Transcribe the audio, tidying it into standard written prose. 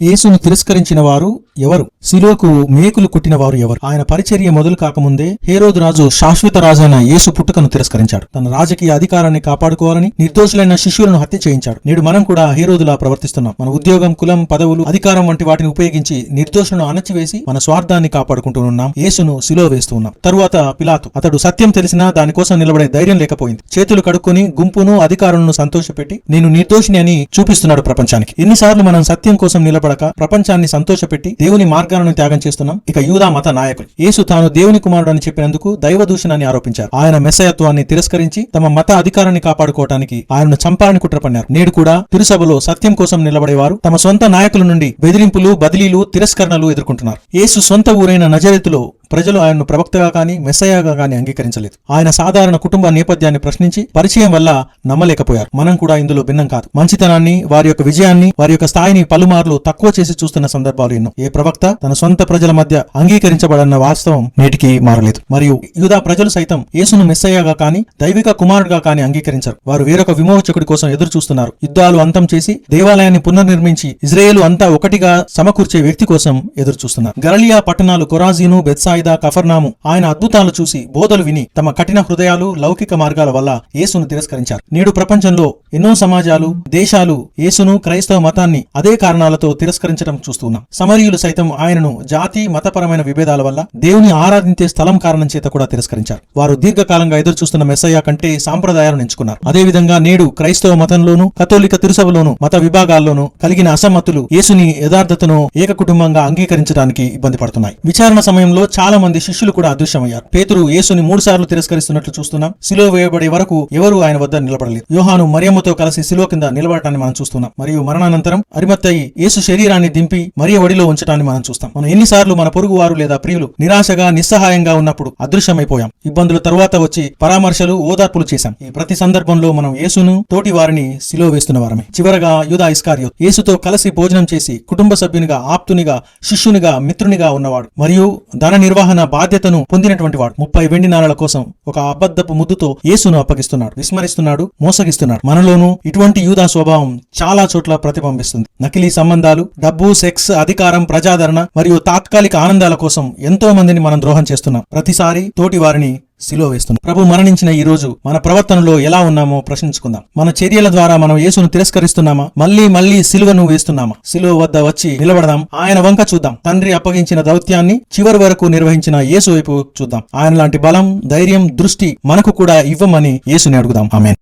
యేసును తిరస్కరించిన వారు ఎవరు? శిలువకు మేకులు కొట్టిన వారు ఎవరు? ఆయన పరిచర్య మొదలు కాకముందే హేరోదు రాజు శాశ్వత రాజైన యేసు పుట్టుకను తిరస్కరించాడు. తన రాజకీయ అధికారాన్ని కాపాడుకోవాలని నిర్దోషులైన శిష్యులను హత్య చేయించాడు. నేడు మనం కూడా హేరోదులా ప్రవర్తిస్తున్నాం. మన ఉద్యోగం, కులం, పదవులు, అధికారం వంటి వాటిని ఉపయోగించి నిర్దోషులను అణచివేసి మన స్వార్థాన్ని కాపాడుకుంటూ ఉన్నాం. యేసును శిలువ వేస్తూ ఉన్నాం. తరువాత పిలాతు, అతడు సత్యం తెలిసినా దానికోసం నిలబడే ధైర్యం లేకపోయింది. చేతులు కడుక్కొని గుంపును, అధికారులను సంతోషపెట్టి నేను నిర్దోషిని అని చూపిస్తున్నాడు ప్రపంచానికి. ఎన్నిసార్లు మనం సత్యం కోసం నిలబడక ప్రపంచాన్ని సంతోషపెట్టి దేవుని మార్గాలను త్యాగం చేస్తున్నాం. ఇక యూదా మత నాయకులు యేసు తాను దేవుని కుమారుడు అని చెప్పినందుకు దైవ దూషణాన్ని ఆరోపించారు. ఆయన మెస్సయత్వాన్ని తిరస్కరించి తమ మత అధికారాన్ని కాపాడుకోవటానికి ఆయనను చంపాలని కుట్ర పన్నారు. నేడు కూడా తిరుసభలో సత్యం కోసం నిలబడేవారు తమ సొంత నాయకుల నుండి బెదిరింపులు, బదిలీలు, తిరస్కరణలు ఎదుర్కొంటున్నారు. యేసు సొంత ఊరైన నజరేతులో ప్రజలు ఆయనను ప్రవక్తగా కానీ మెస్సయాగా కానీ అంగీకరించలేదు. ఆయన సాధారణ కుటుంబ నేపథ్యాన్ని ప్రశ్నించి పరిచయం వల్ల నమ్మలేకపోయారు. మనం కూడా ఇందులో భిన్నం కాదు. మంచితనాన్ని, వారి యొక్క విజయాన్ని, వారి యొక్క స్థాయిని పలుమార్లు తక్కువ చేసి చూస్తున్న సందర్భాలు ఎన్నో. ఏ ప్రవక్త తన సొంత ప్రజల మధ్య అంగీకరించబడన్న వాస్తవం నేటికి మారలేదు. మరియు యూదా ప్రజలు సైతం యేసును మెస్సయాగా కానీ దైవిక కుమారుడుగా కానీ అంగీకరించరు. వారు వేరొక విమోచకుడి కోసం ఎదురు చూస్తున్నారు. యుద్ధాలు అంతం చేసి దేవాలయాన్ని పునర్నిర్మించి ఇజ్రాయేలు అంతా ఒకటిగా సమకూర్చే వ్యక్తి కోసం ఎదురు చూస్తున్నారు. గలిలయ పట్టణాలు కొరాజీను, బెత్సాయిదా, కఫర్నాము ఆయన అద్భుతాలు చూసి బోధలు విని తమ కఠిన హృదయాలు, లౌకిక మార్గాల వల్ల యేసును తిరస్కరించారు. నేడు ప్రపంచంలో ఎన్నో సమాజాలు, దేశాలు యేసును, క్రైస్తవ మతాన్ని అదే కారణాలతో తిరస్కరించడం చూస్తున్నాం. సమరీయులు సైతం ఆయనను జాతి, మతపరమైన విభేదాల వల్ల దేవుని ఆరాధించే స్థలం కారణం చేత కూడా తిరస్కరించారు. వారు దీర్ఘకాలంగా ఎదురు చూస్తున్న మెస్సయ్య కంటే సాంప్రదాయాలను ఎంచుకున్నారు. అదేవిధంగా నేడు క్రైస్తవ మతంలోను, కథోలిక తిరుసభలోను, మత విభాగాల్లోనూ కలిగిన అసమ్మతులు యేసుని యథార్థతను ఏక కుటుంబంగా అంగీకరించడానికి ఇబ్బంది పడుతున్నాయి. విచారణ సమయంలో చాలా మంది శిష్యులు కూడా అదృశ్యమయ్యారు. పేతురు యేసుని 3 సార్లు తిరస్కరిస్తున్నట్లు చూస్తున్నాం. శిలువ వేయబడే వరకు ఎవరు ఆయన వద్ద నిలబడలేదు. యోహాను మరియమ్మతో కలిసి శిలువ కింద నిలబడటాన్ని మనం చూస్తున్నాం. మరియు మరణానంతరం అరిమత్తయి యేసు శరీరాన్ని దింపి మరియ ఒడిలో ఉంచడాన్ని మనం చూస్తాం. మనం ఎన్నిసార్లు మన పొరుగు వారు లేదా ప్రియులు నిరాశగా, నిస్సహాయంగా ఉన్నప్పుడు అదృశ్యమైపోయాం. ఇబ్బందుల తరువాత వచ్చి పరామర్శలు, ఓదార్పులు చేశాం. ఈ ప్రతి సందర్భంలో మనం యేసును, తోటి వారిని శిలువ వేస్తున్న వారమే. చివరగా యూదా ఇస్కారియోతు యేసుతో కలిసి భోజనం చేసి కుటుంబ సభ్యునిగా, ఆప్తునిగా, శిష్యునిగా, మిత్రునిగా ఉన్నవాడు మరియు ధన నిర్వహణ బాధ్యతను పొందినటువంటి వాడు 30 వెండి నాణాల కోసం ఒక అబద్ధపు ముద్దుతో యేసును అప్పగిస్తున్నాడు, విస్మరిస్తున్నాడు, మోసగిస్తున్నాడు. మనలోనూ ఇటువంటి యూదా స్వభావం చాలా చోట్ల ప్రతిబింబిస్తుంది. నకిలీ సంబంధాలు, డబ్బు, సెక్స్, అధికారం, ప్రజాదరణ మరియు తాత్కాలిక ఆనందాల కోసం ఎంతో మందిని మనం ద్రోహం చేస్తున్నాం. ప్రతిసారి తోటి వారిని శిలువ వేస్తున్నాం. ప్రభు మరణించిన ఈ రోజు మన ప్రవర్తనలో ఎలా ఉన్నామో ప్రశ్నించుకుందాం. మన చర్యల ద్వారా మనం యేసును తిరస్కరిస్తున్నామా? మళ్ళీ శిలువను వేస్తున్నామా? శిలువ వద్ద వచ్చి నిలబడదాం. ఆయన వంక చూద్దాం. తండ్రి అప్పగించిన దౌత్యాన్ని చివరి వరకు నిర్వహించిన యేసు వైపు చూద్దాం. ఆయన లాంటి బలం, ధైర్యం, దృష్టి మనకు కూడా ఇవ్వమని యేసుని అడుగుదాం. ఆమేన్.